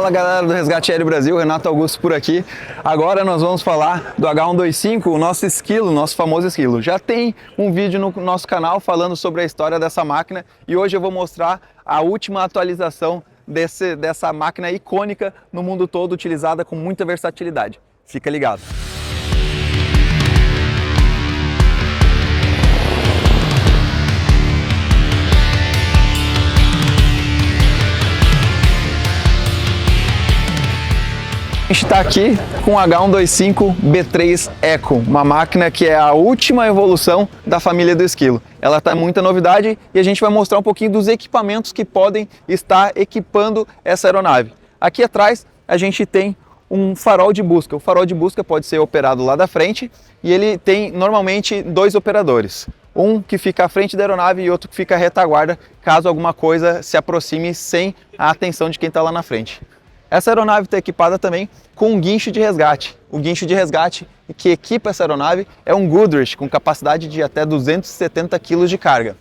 Fala galera do Resgate Aéreo Brasil, Renato Augusto por aqui. Agora nós vamos falar do H125, o nosso esquilo, nosso famoso esquilo. Já tem um vídeo no nosso canal falando sobre a história dessa máquina e hoje eu vou mostrar a última atualização dessa máquina icônica no mundo todo, utilizada com muita versatilidade. Fica ligado! A gente está aqui com o H125 B3 Eco, uma máquina que é a última evolução da família do esquilo. Ela está muita novidade e a gente vai mostrar um pouquinho dos equipamentos que podem estar equipando essa aeronave. Aqui atrás a gente tem um farol de busca. O farol de busca pode ser operado lá da frente e ele tem normalmente dois operadores. Um que fica à frente da aeronave e outro que fica à retaguarda, caso alguma coisa se aproxime sem a atenção de quem está lá na frente. Essa aeronave está equipada também com um guincho de resgate. O guincho de resgate que equipa essa aeronave é um Goodrich com capacidade de até 270 kg de carga.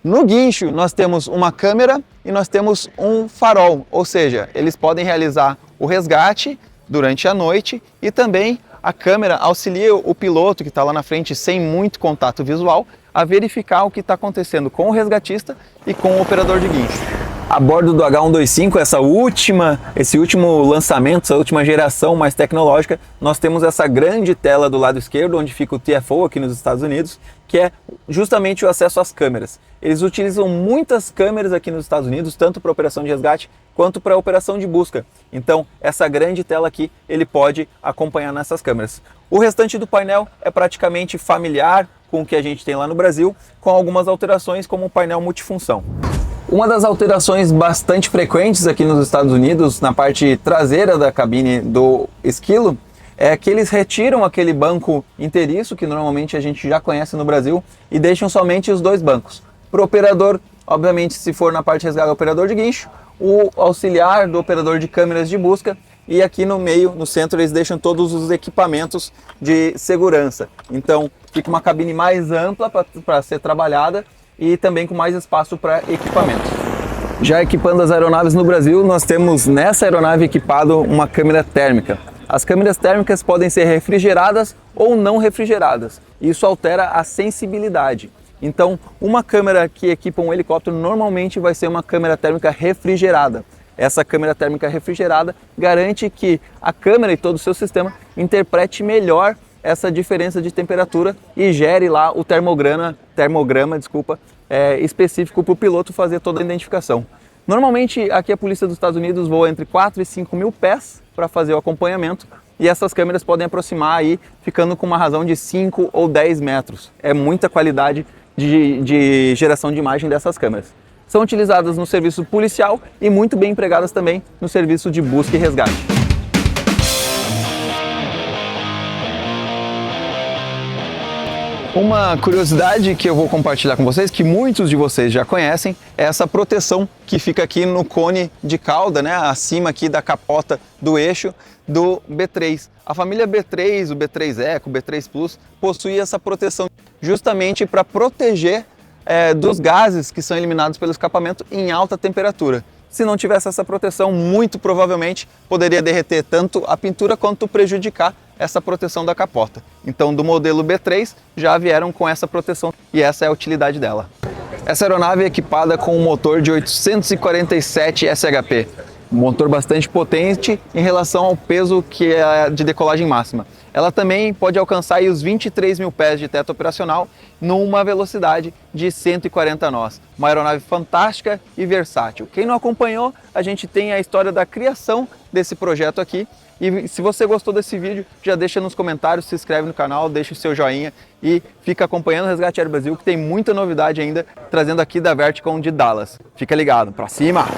No guincho nós temos uma câmera e nós temos um farol, ou seja, eles podem realizar o resgate durante a noite e também a câmera auxilia o piloto que está lá na frente sem muito contato visual a verificar o que está acontecendo com o resgatista e com o operador de guincho. A bordo do H125, esse último lançamento, essa última geração mais tecnológica, nós temos essa grande tela do lado esquerdo, onde fica o TFO aqui nos Estados Unidos, que é justamente o acesso às câmeras. Eles utilizam muitas câmeras aqui nos Estados Unidos, tanto para operação de resgate quanto para operação de busca. Então, essa grande tela aqui, ele pode acompanhar nessas câmeras. O restante do painel é praticamente familiar com o que a gente tem lá no Brasil, com algumas alterações como o painel multifunção. Uma das alterações bastante frequentes aqui nos Estados Unidos, na parte traseira da cabine do esquilo, é que eles retiram aquele banco inteiriço, que normalmente a gente já conhece no Brasil, e deixam somente os dois bancos. Para o operador, obviamente, se for na parte de resgate, o operador de guincho, o auxiliar do operador de câmeras de busca, e aqui no meio, no centro, eles deixam todos os equipamentos de segurança. Então, fica uma cabine mais ampla para ser trabalhada, e também com mais espaço para equipamento. Já equipando as aeronaves no Brasil, nós temos nessa aeronave equipado uma câmera térmica. As câmeras térmicas podem ser refrigeradas ou não refrigeradas. Isso altera a sensibilidade. Então, uma câmera que equipa um helicóptero normalmente vai ser uma câmera térmica refrigerada. Essa câmera térmica refrigerada garante que a câmera e todo o seu sistema interprete melhor essa diferença de temperatura e gere lá o termograma específico para o piloto fazer toda a identificação. Normalmente aqui a Polícia dos Estados Unidos voa entre 4 e 5 mil pés para fazer o acompanhamento e essas câmeras podem aproximar aí ficando com uma razão de 5 ou 10 metros. É muita qualidade de geração de imagem dessas câmeras. São utilizadas no serviço policial e muito bem empregadas também no serviço de busca e resgate. Uma curiosidade que eu vou compartilhar com vocês, que muitos de vocês já conhecem, é essa proteção que fica aqui no cone de cauda, né, acima aqui da capota do eixo do B3. A família B3, o B3 Eco, o B3 Plus, possui essa proteção justamente para proteger dos gases que são eliminados pelo escapamento em alta temperatura. Se não tivesse essa proteção, muito provavelmente poderia derreter tanto a pintura quanto prejudicar essa proteção da capota. Então, do modelo B3 já vieram com essa proteção e essa é a utilidade dela. Essa aeronave é equipada com um motor de 847 SHP, um motor bastante potente em relação ao peso que é de decolagem máxima. Ela também pode alcançar aí os 23 mil pés de teto operacional numa velocidade de 140 nós. Uma aeronave fantástica e versátil. Quem não acompanhou, a gente tem a história da criação desse projeto aqui. E se você gostou desse vídeo, já deixa nos comentários, se inscreve no canal, deixa o seu joinha e fica acompanhando o Resgate Aéreo Brasil, que tem muita novidade ainda, trazendo aqui da Verticon de Dallas. Fica ligado, pra cima!